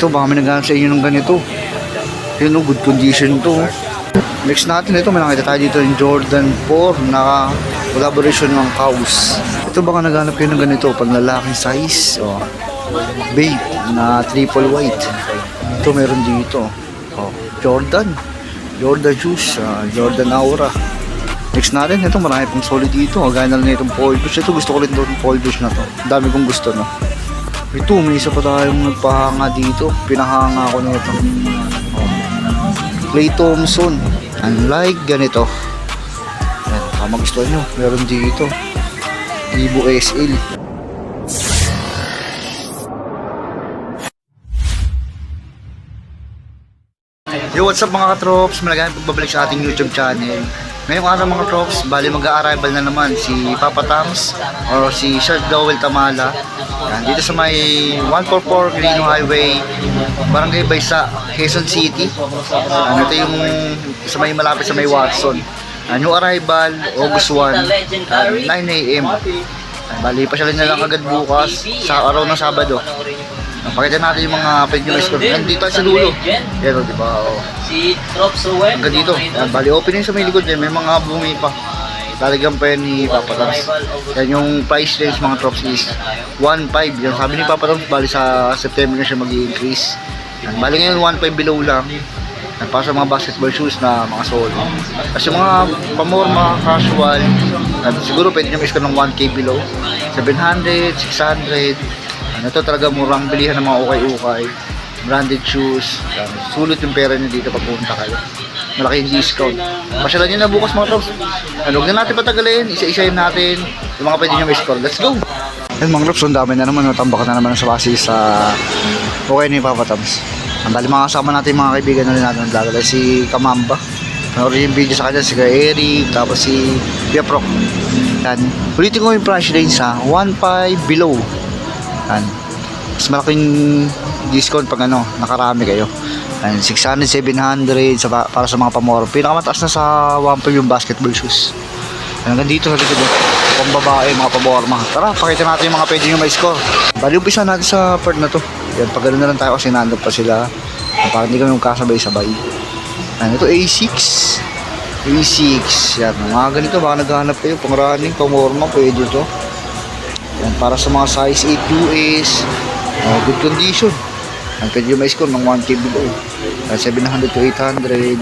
Ito, baka may naghanap sa inyo ng ganito. Yun o, good condition to. Next natin, ito, may nakita tayo dito yung Jordan 4 na collaboration ng Kaws. Ito, baka naghanap kayo ng ganito, pang lalaking size. O, babe, na triple white. Ito, meron dito. O, Jordan shoes, Jordan Aura. Next natin, ito, marami pang solid dito. Gaya na lang itong Paul Bush. Ito, gusto ko rin itong Paul Bush na to. Dami kong gusto, no. Ito, may isa pa tayong nagpahanga dito. Pinahanga ko na ito. Clay Thompson. Unlike ganito. Yan, baka magustuhan nyo. Meron dito. Evo SL. Yo, what's up mga katrops? Malagay pagbabalik sa ating YouTube channel. Ngayong araw mga trops, bali mag-a-arrival na naman si Papa Tams or si Shark Dowell Tamala. Yan, dito sa may 144 Quirino Highway, Barangay Baysa, Quezon City. Yan, ito yung sa may malapit sa may Watson. Yan, yung arrival, August 1, 9 AM. Bali, pasyalin na lang agad bukas sa araw ng Sabado. Pakita natin yung mga pensioners ko. Nandito sa dulo. Yan o, diba? Si Trops Owen. Hanggang dito. Bali, open yun sa may likod yan. May mga bumi pa. Talagang pa yan ni Papa Tams. Yan yung price range mga Trops is 1.5. Yan sabi ni Papa Tams, bali sa September na siya mag-i-increase. Bali ngayon 1.5 below lang. Yan, para sa mga basketball shoes na mga solo. Kasi mga pamor, mga casual, siguro pwede nyo iska ng 1K below. 700, 600. Ito talaga murang bilihan ng mga ukay-ukay, branded shoes. Sulit yung pera nyo dito pagpunta kayo. Malaking discount. Pasyalan nyo na bukas mga trops. Huwag na natin patagalin, isa-isayin natin yung mga pwede nyo ma-score. Let's go! Yan mga trops, ang dami na naman, tambak na naman sa base sa okay ni Papa Tams. Ang dali mga kasama natin mga kaibigan na rin natin ng vlog. Si Kamamba, panoorin yung video sa kanya, si Eric, tapos si Biaprok. Yan, ulitin ko yung price range ha, 1.5 below. Yan. Mas malaking discount pag nakarami kayo. Yan, 600, 700 para sa mga pamoro. Pinakamataas na sa 1.5 yung basketball shoes. Yan, hanggang dito sa likod pang babae, mga pamorma. Tara, pakita natin yung mga pwede nyo ma-score. Bali, umpisa natin sa part na to. Yan, pag ganoon na lang tayo kasi nandun pa sila. Para hindi kami magkasabay-sabay. Yan, ito A6. Yan, mga ganito, baka naghahanap kayo pang running, pamorma, pwede to. Yan, para sa mga size 8 US, good condition. Yan, pwede yung ma-score ng 1K below. 700 to 800.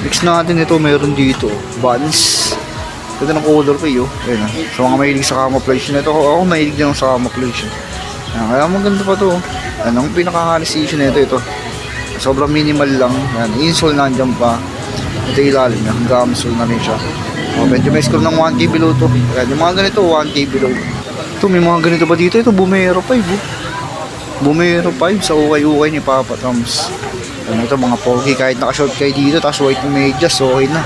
Mix natin ito, meron dito. Vans. Ito ng color pa yun. Yan, sa mga mahilig sa camouflage na ito. Ako mahilig din sa camouflage. Yan, kaya maganda pa to. Yan, ang pinaka-decision na ito. Sobrang minimal lang. Yan, insole nandiyan pa. Ito ilalim niya. Gamsole na rin siya. Pwede ma-score ng 1K below to. Yan, yung mga ganito, 1K below. Ito, may mga ganito ba dito? Ito, Bumero 5. Bumero 5 sa ukay-ukay ni Papa Tams. Ano ito, mga pogi. Kahit naka-short kayo dito, tapos white medyas, okay na.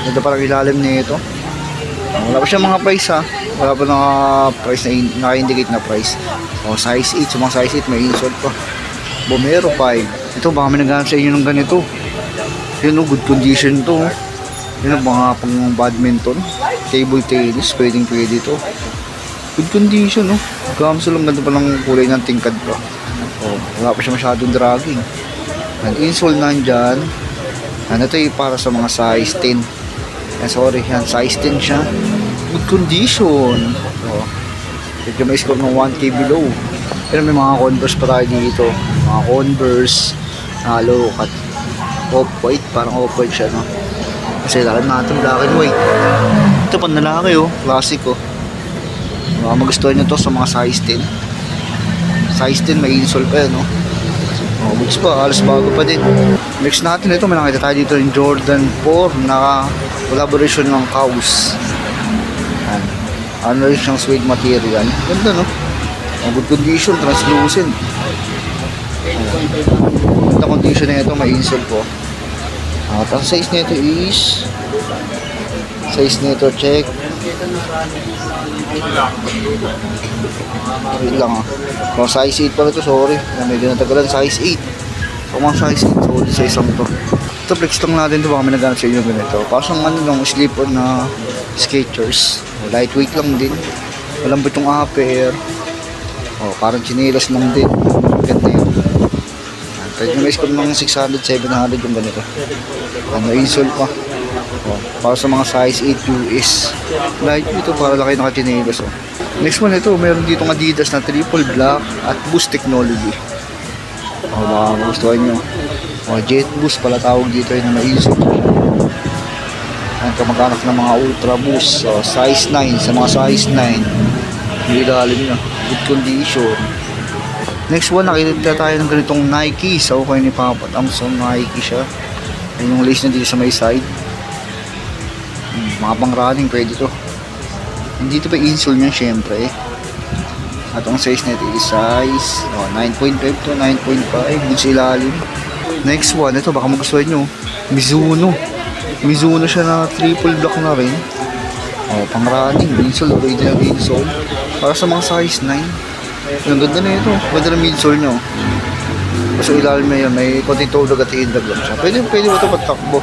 Ito parang ilalim nito. Wala pa siya mga price ha. Wala pa naka-price na naka-indicate na price. Size 8. Sa mga size 8, may insert pa. Bumero 5. Ito, baka may naghanap sa inyo ng ganito. Yun o, good condition to. Yun o, mga pang badminton. Table tennis, pwede ito. Good condition, no? Gamsol lang, ganda pa lang kulay ng tingkad pa. Wala pa siya masyadong dragging. Insole nandyan. Ito yung para sa mga size 10. Sorry, yan, size 10 siya. Good condition. Pwede may score ng 1K below. Pero may mga Converse pa tayo dito. Mga Converse. Low cut. Off-white, parang off-white siya, no? Kasi lahat natin black and white. Ito pang lalaki, classic, Baka magustuhan nyo to sa mga size 10. Size 10, may insole pa yan, goods pa, alas bago pa din. Next natin, ito, may nakita tayo dito yung Jordan 4 na collaboration ng Kaws. Ano rin siyang suede material. Ganda, no? Good condition, translucent. Ganda condition na ito, may insole po. At ang size nito is check. Wait lang size 8 pala ito, sorry. Medyo natagalan, size 8. Mga size 8, sorry sa isang to. Ito, flex lang natin ito, baka may naghanap sa inyo ganito. Pasang lang, slip-on na Skechers. Lightweight lang din. Malambot yung upper. Parang chinelas lang din. Ganda yun. Pwede nyo ma-score ng 600, 700 yung ganito. Insole pa. Para sa mga size 8 US. Light ito para lang kayo nakatinelas. Next one ito, meron dito ng Adidas na triple black at boost technology. Baka magustuhan nyo. Jet boost pala tawag dito yun na ma-insole. Ang kamag-anak ng mga ultra boost. Size 9 sa mga size 9. Yung ilalim nyo. Good condition. Next one, nakikita tayo ng ganitong Nike. Sa ukay ni Papa Thompson, Nike siya. Ayun yung lace na dito sa may side. Mga pang running, pwede to. Hindi to pa insole niya syempre. At ang size nito is size 9.5 to 9.5. Good sa ilalim. Next one, ito baka magustuhan nyo. Mizuno. Mizuno siya na triple block na rin. Pang running, insole, original insole. Para sa mga size 9. Ang ganda na ito. Ganda na midsole nyo. Kasi ilalim na yan. May konting tulog at hindag lang siya. Pwede ba ito patakbo?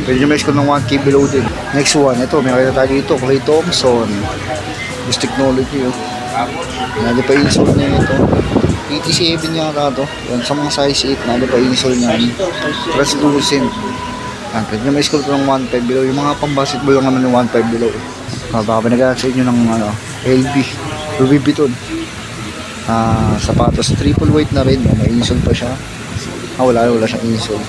Pwede nyo ma-score ng 1K below din. Next one. Ito. May nakita tayo dito. Clay Thompson. This technology. Nado pa insole niya ito. 87 niya ata ito. Yan, sa mga size 8. Nado pa insole niya. Translucent. Pwede nyo ma-score ito ng 1.5 below. Yung mga pang-basketball lang naman yung 1.5 below. Baka pinagkakasin sa inyo ng LB. Louis Vuitton. Sapatos triple weight na rin. May insole pa siya. Wala siyang insole.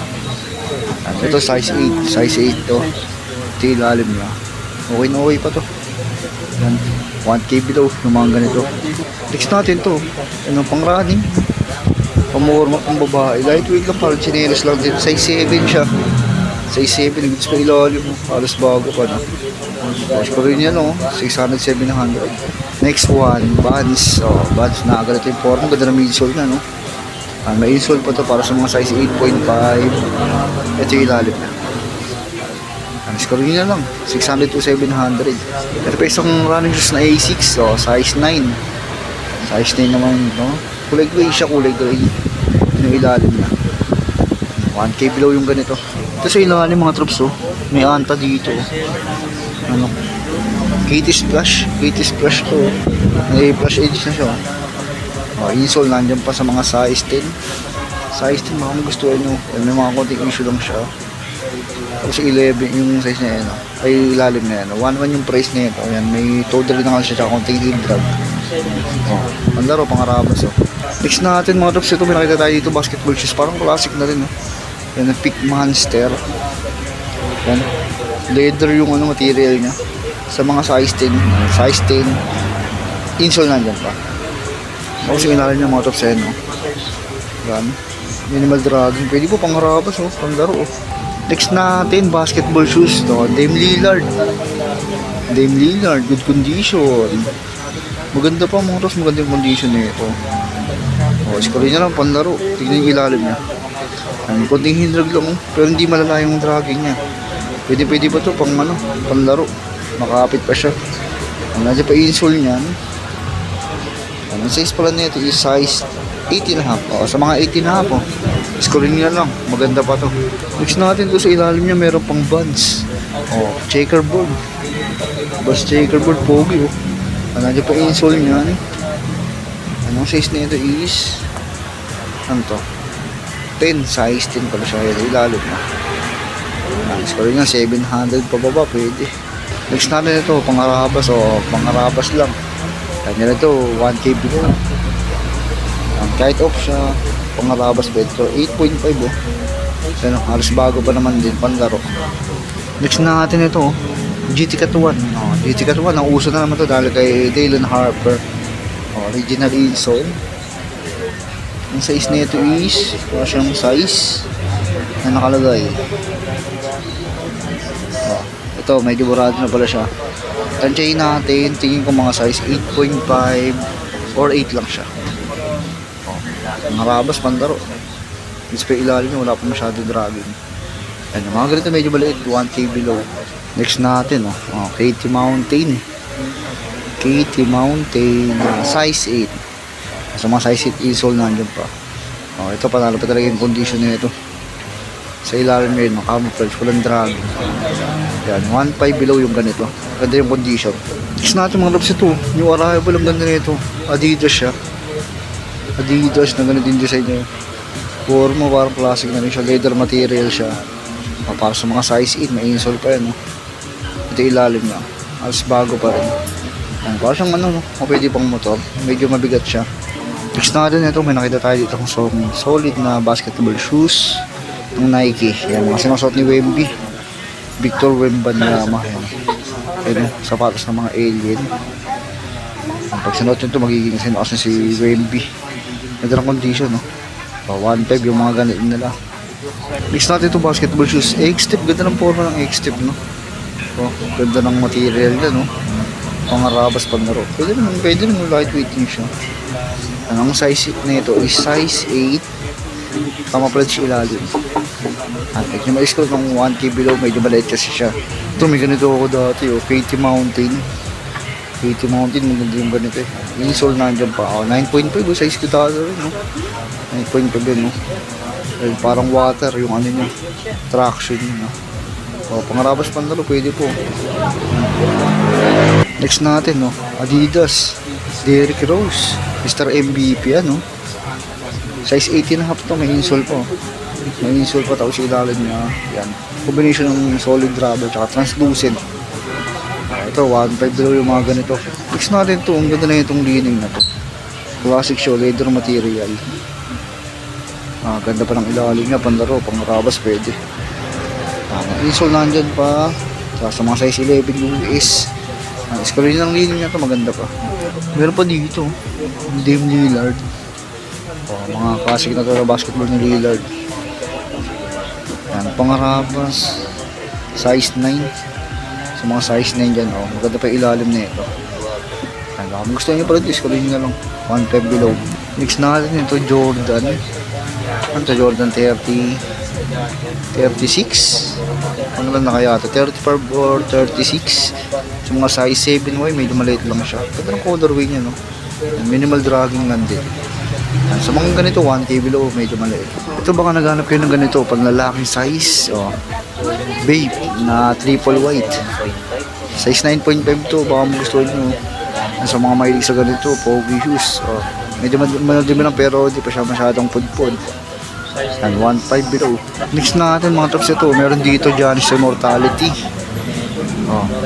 Ito size 8. Size 8 to. Ito yung ilalim niya. Okay pa to. Yan. 1K below. Yung mga ganito. Next natin to. Ano pang running. Pamorma pang babae. Lightweight lang. Parang chinelas lang din. Size 7 siya. Size 7. Goods pa ilalim. Halos bago pa na. Mas ko rin yan 600, 700. Next one, Vans. Vans na agad ito yung form. Ganda na midsole na, no? May insole pa to para sa mga size 8.5. Ito yung ilalim na. Mas ko rin yan lang. 600 to 700. Ito pa isang running shoes na A6. Size 9. Size 9 naman, no? Kulay gray siya, kulay gray. Yung ilalim na. 1K below yung ganito. Ito sa ilalim mga troops, may anta dito. Ano? Katie Splash to. May flash edge na siya. Insole nandiyan pa sa mga size 10. Size 10 baka magustuhan nyo. May mga konting issue lang siya. Tapos 11 yung size na yan. Ay ilalim na yan. 1.1 yung price na ito. Ayan, may total na nga siya tsaka konting heel drag. Ang laro pangarabas. Next natin mga drops, ito may nakita tayo dito basketball shoes. Parang classic na rin. Yan ang Peak Monster. Yan. Leather yung material niya. Sa mga size 10, insole nandiyan pa. Tapos yung inalan niya mga top 10, Yan. Minimal dragging. Pwede po pangharabas, panglaro. Next natin, basketball shoes. Dame Lillard. Good condition. Maganda pa mga tops, maganda yung condition nito. Score niya lang, panlaro. Tignan yung ilalim niya. Konting hindrag lang, pero hindi malala yung dragging niya. Pwede ba ito panlaro. Makakapit pa siya. Nandiyan pa insole niyan. Ang size pala nito is size 8.5. Sa mga 8.5, score niya lang. Maganda pa to. Next natin to sa ilalim niya, meron pang Vans. Checkerboard. Bas checkerboard, pogi. Nandiyan pa insole niyan. Anong size nito is ano to? 10. Size 10 pala siya. Ilalim na. Score niya 700 pababa. Pwede. Next natin ito, pangarabas pangarabas lang. Kanya na ito, 1K below. Kahit off siya, pangarabas ba ito? 8.5 halos bago pa naman din, panlaro. Next natin ito, GT Cat 1. GT Cat 1, ang uso na naman ito dahil kay Dalen Harper. Original insole. Ang size nito is, wala siyang size na nakalagay. Ito, medyo burado na pala siya. Tansyahin natin, tingin ko mga size 8.5 or 8 lang siya. Ang harabas, pandaro. Display ilalim niya, wala pa masyado dragging. Yan, mga ganito medyo maliit, 1K below. Next natin, Katie Mountain. Size 8. Sa mga size 8 insole nandiyan pa. Ito, panalo pa talaga yung condition nito. Sa ilalim ngayon, camouflage, walang drag. Yan, 1.5 below yung ganito. Ganda yung condition. Next natin mga drops ito. New arrival, ang ganda nito. Adidas siya. Adidas na ganito yung design niya. Forma, parang classic na rin siya. Leather material siya. Para sa mga size 8, may insole pa yan. Ito ilalim na. Alas bago pa rin. Para siyang pwede pang motor. Medyo mabigat siya. Next natin ito, may nakita tayo dito kung solid na basketball shoes ng Nike. Yan, mga sinusot ni Wemby. Victor Wembanyama. Yan, sapatos ng mga alien. Pag sinuot nyo ito, magiging sinuot na si Wemby. Ganda ng condition, 1.5 yung mga ganit nila. Next natin ito, basketball shoes. X-tip, ganda ng forma ng X-tip, ganda ng material yan, pangarabas panlaro. Pwede naman lightweight din siya. Ang size na ito is size 8. Tama pala siya ilalim. At yung ma-scout ng 1K below, medyo maliit kasi siya. Ito, may ganito ako dati, KT Mountain. KT Mountain, maganda yung ganito Insole nandiyan pa. 9.5 size ko dati rin, 9.5 yun, parang water yung niya. Traction yun, pangarabas panlaro, pwede po. Next natin, Adidas Derrick Rose, Mr. MVP, size 18.5 to, may insole po. May insole pa, tapos ilalim niya. Yan, combination ng solid rubber tsaka translucent. Ito, 1.5 below yung mga ganito. Next natin to, ang ganda na itong lining na to. Classic show, leather material. Ganda pa ng ilalim niya, panlaro, pangarabas pwede. Insole nandyan pa. Sa mga size 11 US. Screen ng lining niya to, maganda pa. Meron pa dito, Dame Lillard. Mga classic na to na basketball ni Lillard. Yan, pangarabas. Size 9. Sa mga size 9 dyan, maganda pa yung ilalim na ito. Kung gusto nyo pala ito, screen nyo lang. 1.5 below. Next natin ito, Jordan. Ano to, Jordan 36. Ano lang na kaya ito? 35 or 36. Sa mga size 7Y, medyo maliit lang siya. Ganda ng colorway niya, minimal dragging lang din. Sa mga ganito, 1K below, medyo maliit. Ito baka naghanap kayo ng ganito, pag lalaking size, Babe, na triple white. Size 9.5 to, baka magustuhan nyo. Sa mga mahilig sa ganito, pogi shoes. Medyo madami lang pero di pa siya masyadong pudpud. And 1.5 below. Next natin mga tops ito, meron dito Giannis Immortality.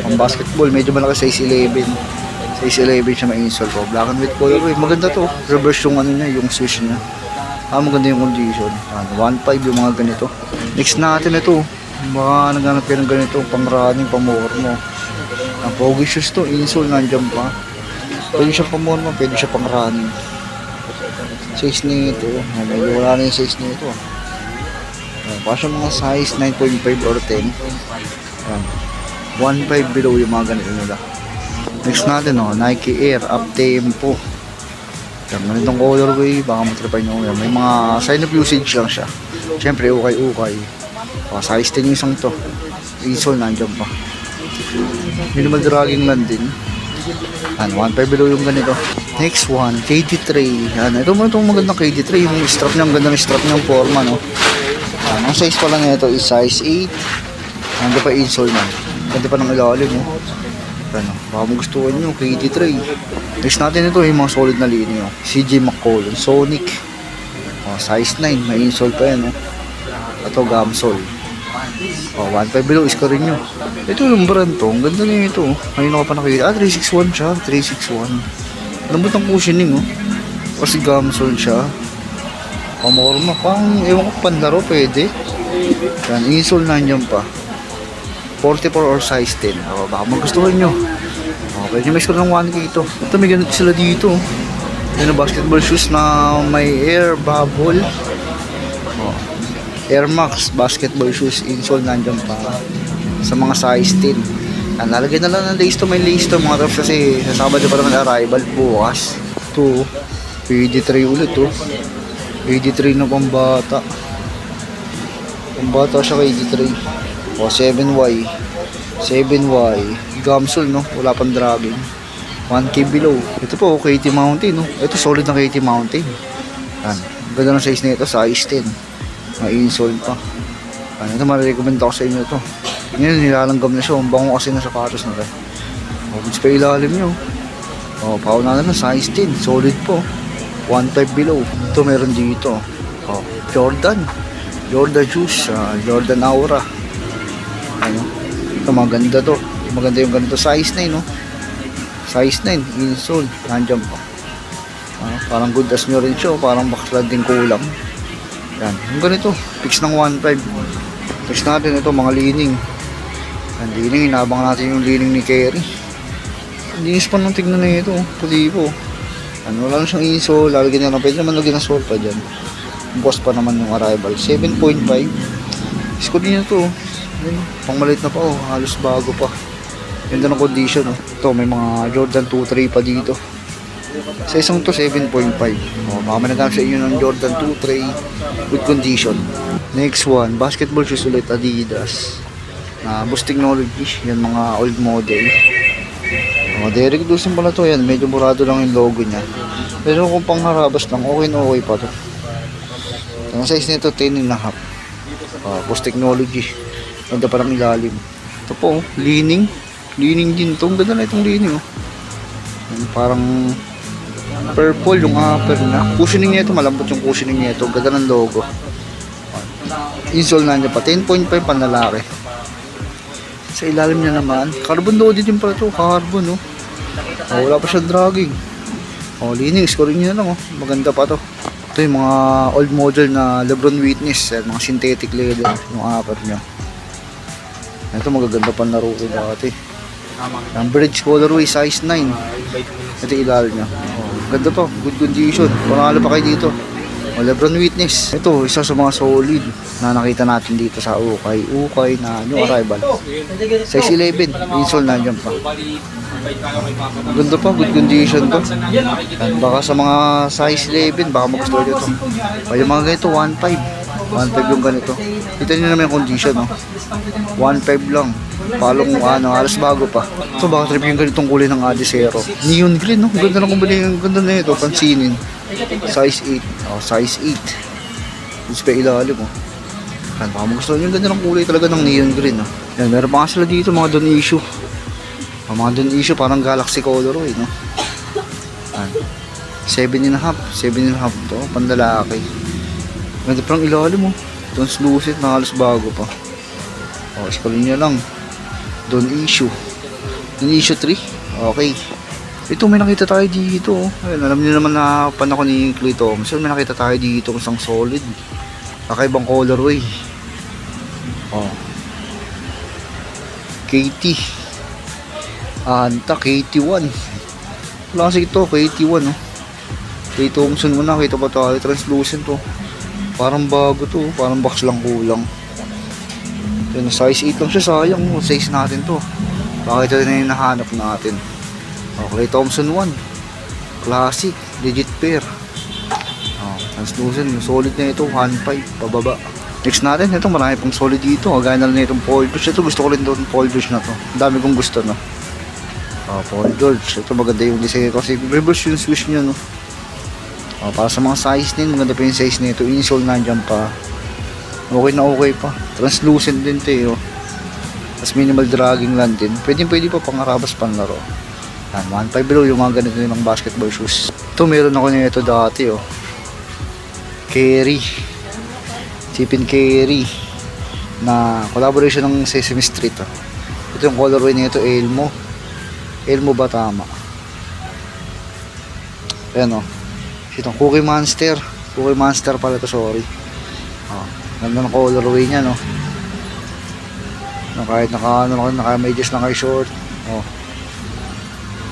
Ang basketball, medyo malaki size 11. Size 11 siya ma-install ko. Black and white color. Maganda to. Reverse yung niya, yung switch niya. Maganda yung condition. 1.5 yung mga ganito. Next natin ito. Baka naghanap kayo ng ganito, pang running, pang mormo. Ang pogi shoes to, insole nandiyan pa. Pwede siya pang mormo, pwede siya pang running. Size nito, medyo wala na yung size nito. Baka siya mga size 9.5 or 10. 1.5 below yung mga ganito nila. Next natin, Nike Air Up Tempo. Ganitong colorway, baka matripay nyo. May mga sign of usage lang siya. Siyempre, ukay-ukay. Size 10 yung isang to. Insole nandiyan pa. Minimal dragging lang din. 1.5 below yung ganito. Next one, KD3. Ito mo itong magandang KD3. Yung strap niya, ang ganda ng strap niya, forma, ang size pala na ito is size 8. Nandiyan pa insole na. Ganda pa ng ilalim, baka magustuhan nyo, KD3. Next natin ito, yung mga solid na linya. CJ McCollum, Sonic. Size 9, may insole pa yan, Ito, Gamsol. 1.5 below, iska rin nyo. Ito yung brand to, ang ganda na ito. Ngayon ako pa nakikita. 361 siya, 361. Lambot ang cushioning, Kasi Gamsol siya. Pamorma, pang, ewan ko, panlaro, pwede. Yan, insole nandiyan pa. 44 or size 10. Baka magustuhan nyo. Pwede nyo may score ng 1K ito. Ito, may ganito sila dito. Yan ang basketball shoes na may air bubble. Air Max basketball shoes, insole nandiyan pa sa mga size 10. Nalagay na lang ng lace to, may lace to mga tops kasi sa Sabado pa naman arrival bukas. Ito, PD3 ulit PD3 na pambata. Pambata siya kay PD3. 7Y. 7Y. Gamsol, wala pang dragging. 1K below. Ito po, KT Mountain, Ito solid na KT Mountain. Yan. Ganda ng size nito, size 10. May insole pa. Ito marirecommend ako sa inyo ito. Ngayon nilalanggam na siya. Ang bango kasi na sapatos na rin. Goods pa ilalim nyo. Pauna na size 10. Solid po. 1.5 below. Ito meron dito. Oh, Jordan shoes, Jordan Aura. Ano? Ito maganda to. Maganda yung ganito, size 9, no? Size 9, insole, nandiyan pa. Parang good as nyo rin siya, parang backslide din kulang. Yan, yung ganito, fix ng 1.5. Fix natin ito, mga lining. Yan, lining, inabang natin yung lining ni Kerry. Linis pa nung tignan na ito, puli po. Ano, wala lang siyang insole, lalagyan na lang, pwede naman lagyan ng sole pa dyan. Boss pa naman yung arrival, 7.5. Score din na to. Ay, pang maliit na pa, oh, halos bago pa. Ganda ng condition, oh. Ito, may mga Jordan 2.3 pa dito. Sa isang to, 7.5. Oh, baka managamit sa inyo ng Jordan 2.3 good condition. Next one, basketball shoes ulit, Adidas. Boost Technology, yan mga old model. Derek Dawson pala to, yan, medyo murado lang yung logo niya. Pero kung pang harabas lang, okay na okay pa to. Ang size nito 10.5. Boost Technology. Ganda parang ilalim. Ito po, lining din to. Ang ganda na itong lining, oh. Parang purple yung upper na. Cushioning niya ito, malambot yung cushioning niya ito. Ganda ng logo. Insole na niya pa, 10.5 panlalaki. Sa ilalim niya naman, carbon loaded din pala ito. Carbon, oh. Wala pa siyang dragging. Lining, scoring niya lang, oh. Maganda pa to. Ito yung mga old model na Lebron Witness, mga synthetic leather yung upper niya. Ito magaganda pa na laro dati. Ang bridge colorway size 9. Ito ilalim niya. Ganda to, good condition. Panalo pa kayo dito. Lebron Witness. Ito, isa sa mga solid na nakita natin dito sa Ukay na new arrival. Size 11, insole na dyan pa. Ganda pa, good condition to. Baka sa mga size 11, baka magustuhan nyo to. Yung mga ganito, 1.5 yung ganito. Ito nyo naman yung condition, no? 1.5 lang. Palong halos bago pa. So baka trip yung ganitong kulay ng Adizero. Neon green, no? Ganda na kumbali, ganda na ito, pansinin. Size 8. Size 8. Gusto pa ilalim, oh. Baka magustuhan yung ganda ng kulay talaga ng neon green, no? Yan, meron pa nga sila dito, mga don issue. Mga don issue, parang galaxy colorway, no? 7.5 to, pandalaki. Ganda parang ilalim, oh. Translucent na halos bago pa. Scroll nyo lang. Don issue 3. Okay. Ito may nakita tayo dito, oh. Ayun, alam niyo naman na pan ako ni Clay Thompson. May nakita tayo dito isang solid. Kakaibang colorway. KT. Anta KT1. Classic ito, KT1, oh. Clay Thompson muna, kita pa tayo. Translucent to. Parang bago to, parang box lang kulang. Yan, size 8 lang siya, sayang, size natin to. Bakit ito na yung nahanap natin? Clay Thompson 1 classic, legit pair. Translucent, solid na ito, 1.5 pababa. Next natin, ito marami pang solid dito. Gaya na lang itong Paul George. Ito gusto ko rin itong Paul George na to. Ang dami kong gusto, no? Paul George, ito maganda yung design kasi reverse yung switch niya, no? Para sa mga size din, maganda pa yung size nito. Insole nandiyan pa. Okay na okay pa. Translucent din ito, eh, oh. Tapos minimal dragging lang din. Pwede pa pangarabas panlaro. Yan, 1.5 below yung mga ganito ng basketball shoes. Ito meron ako nito dati, oh. Kerry. Chipin Kerry. Na collaboration ng Sesame Street, oh. Ito yung colorway nito, Elmo. Elmo ba tama? Ayan, oh. Itong Cookie Monster. Cookie Monster pala ito, sorry. Ganda ng colorway niya, no? Kahit naka-medyas lang kayo short.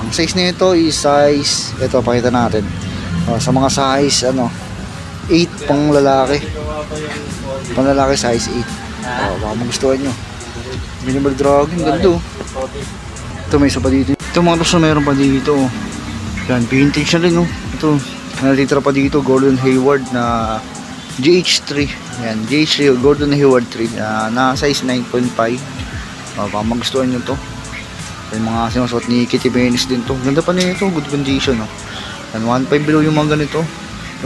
Ang size nito is size, ito pakita natin. Sa mga size 8 pang lalaki. Pang lalaki size 8. Baka magustuhan nyo. Minimal dragging, ganda, oh. Ito may isa pa dito. Ito mga gusto meron pa dito, oh. Yan, vintage na rin, oh. Ito, natitira pa dito, Gordon Hayward na GH3. Yan, GH3, Gordon Hayward 3 na size 9.5. Baka magustuhan nyo to. Yung mga sinusuot ni Kitty Benes din to. Ganda pa nito, good condition, oh. Yan, 1.5 below yung mga ganito.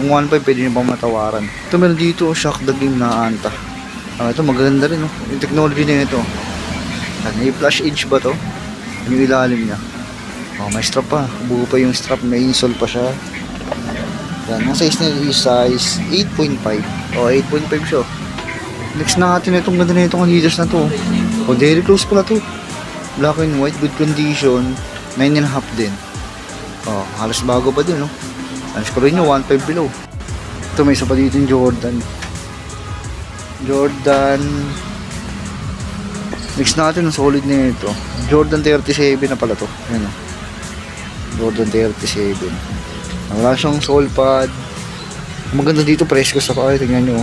Yung 1.5 pwede nyo pang matawaran. Ito meron dito, Shock the Game na Anta. Ito maganda rin, oh. Yung technology na ito. Yan, may flash edge ba to? Yung ilalim niya. May strap pa, buo pa yung strap, may insole pa siya. Yan, ang size niya is size 8.5. O, 8.5 siya. Next natin itong ganda na itong Adidas na to. O, very close pala to. Black and white, good condition. 9.5 din. O, halos bago pa din, no? Ang score nyo, 1.5 below. Ito, may isa pa dito yung Jordan. Next natin ang solid na ito. Jordan 37 na pala to. Ayan o. Jordan 37. Wala siyang sole pad. Maganda dito, presko sa kaya. Tingnan nyo.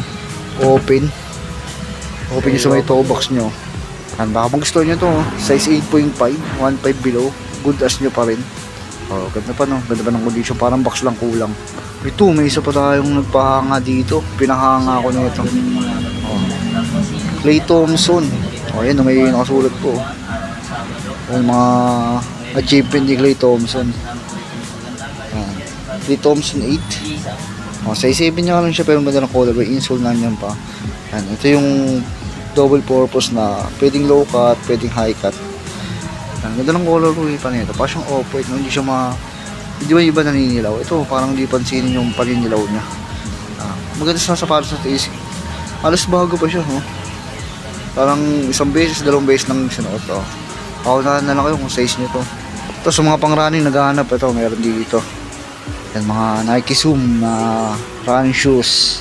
Open nyo sa may toe box nyo. Baka pang gusto nyo to. Size 8.5. 1.5 below. Good as nyo pa rin. Oh, ganda pa no. Ganda pa ng condition. Parang box lang kulang. Ito, may isa pa tayong nagpahanga dito. Pinahanga ko nito. Oh. Klay Thompson. O, yan, may nakasulat po. Yung mga achievement ni Klay Thompson. Klay Thompson 8. O, size 7 niya lang siya, pero maganda ng colorway. Insole na niyan pa. Yan, ito yung double purpose na pwedeng low cut, pwedeng high cut. Yan, ganda ng colorway pa nito. Parang siyang off-white, no? Hindi siya hindi ba iba naninilaw? Ito, parang hindi pansinin yung paninilaw niya. Maganda sa sapatos na ito. Halos bago pa siya, no? Parang isang beses, dalawang beses lang sinuot. Paunahan na lang kayo kung size nyo to. Ito sa mga pang running naghahanap, ito meron dito. Yan, mga Nike Zoom na running shoes.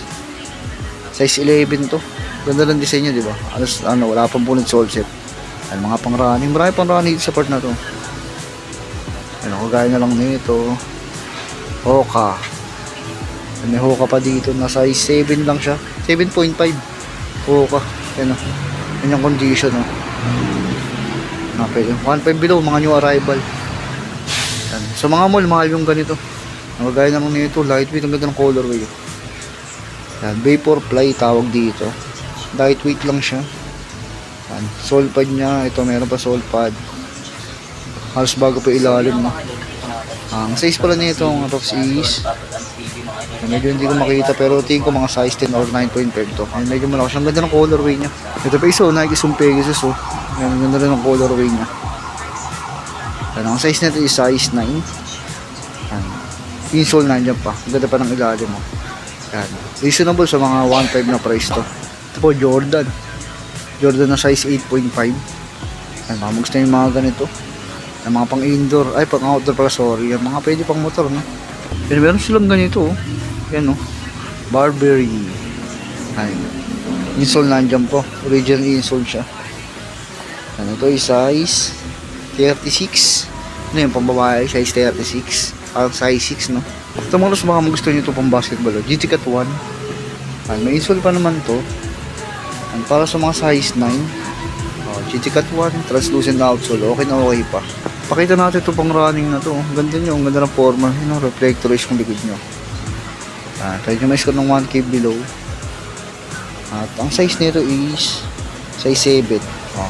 Size 11 to. Ganda lang design nyo, di ba? Wala pang punit sole set. Yan, mga pang running. Marami pang running sa part na to. Yan, kagaya na lang nito. Hoka. May Hoka pa dito na size 7 lang siya. 7.5. Hoka. Yan o. Yan yung condition o. 1.5 below, mga new arrival. Yan. Sa mga mall, mahal yung ganito. Nagagaya naman nito, lightweight, ang ganda ng colorway. Yan, Vaporfly tawag dito. Lightweight lang siya. Yan, sole pad niya, ito meron pa sole pad. Halos bago pa ilalim na. Ang size pala nito, ang Rox is medyo hindi ko makita, pero tingin ko mga size 10 or 9.5 to. Medyo malakas. Ang ganda ng colorway niya. Ito pa isa, Nike Zoom Pegasus. Ang ganda rin ng colorway niya. Ang size nito is size 9. Insole na dyan pa. Ang ganda pa ng ilalim mo. Reasonable sa mga 1.5 na price to. Ito po, Jordan na size 8.5. Magusto yung mga ganito. Yung mga pang indoor, ay pang outdoor pala, sorry. Yung mga pwede pang motor, no? Pero meron silang ganito, oh. Yan, oh. Burberry. Insole nandiyan po. Original insole siya. Ito ay size 36. Ano yung pambabae? Size 36. Parang size 6, no? Ito mga mga gusto nyo ito pang basketball. GT Cat 1. May insole pa naman to. Para sa mga size 9. GT Cat 1. Translucent na outsole. Okay na okay pa. Pakita natin ito pang running na to. Ganda nyo. Ang ganda ng forma. Yun, reflectorize kung likod nyo. Try nyo ma-score ng 1K below. At ang size nito is size 7.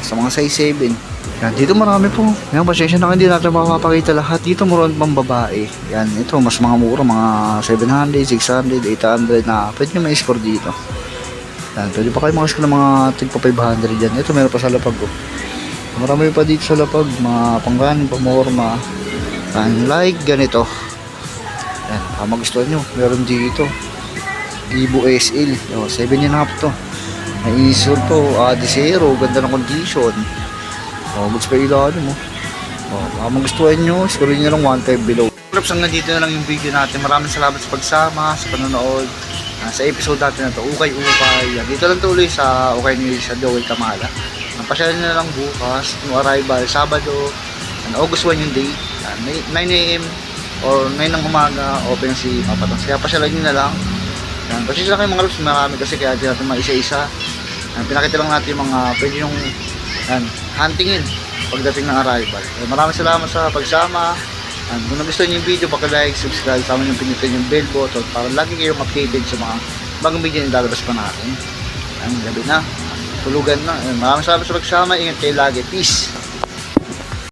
Sa mga size 7. Yan, dito marami po. Yan, pasensya na hindi natin makapakita lahat. Dito meron pang babae. Yan, ito mas mga mura. Mga 700, 600, 800 na pwede nyo ma-score dito. Yan, pwede pa kayo makascore ng mga tigpa 500 dyan. Ito meron pa sa lapag ko. Marami pa dito sa lapag, mga pangganing, pamorma. Like ganito. Yan, magustuhan nyo. Meron dito. Ibo SL. 7.5 to. May insole to. Adisero. Ganda ng condition. Goods pa ilalim mo. Magustuhan nyo. Score nyo lang 1.5 below. Hanggang dito na lang yung video natin. Maraming salamat sa pagsama, sa panonood. Sa episode natin na to, ukay-ukay. Dito lang tuloy sa ukay ni sa Joel Kamala. Pasyalan nyo na lang bukas, yung arrival, Sabado, August 1 yung day, 9 AM or 9 ng umaga, open si Papatang. Kaya pasyalan nyo na lang. Pasyalan kayo mga loves, marami kasi kaya natin mga isa-isa. Pinakita lang natin yung mga pwede yung huntingin pagdating ng arrival. Maraming salamat sa pagsama. Kung nagustuhan nyo yung video, paki-like, subscribe, sama nyo pinutin yung bell button para lagi kayong updated sa mga bagong video na lalabas pa natin. Gabi na. Tulugan na. Maraming salamat sa pagsama. Ingat kayo lagi. Peace.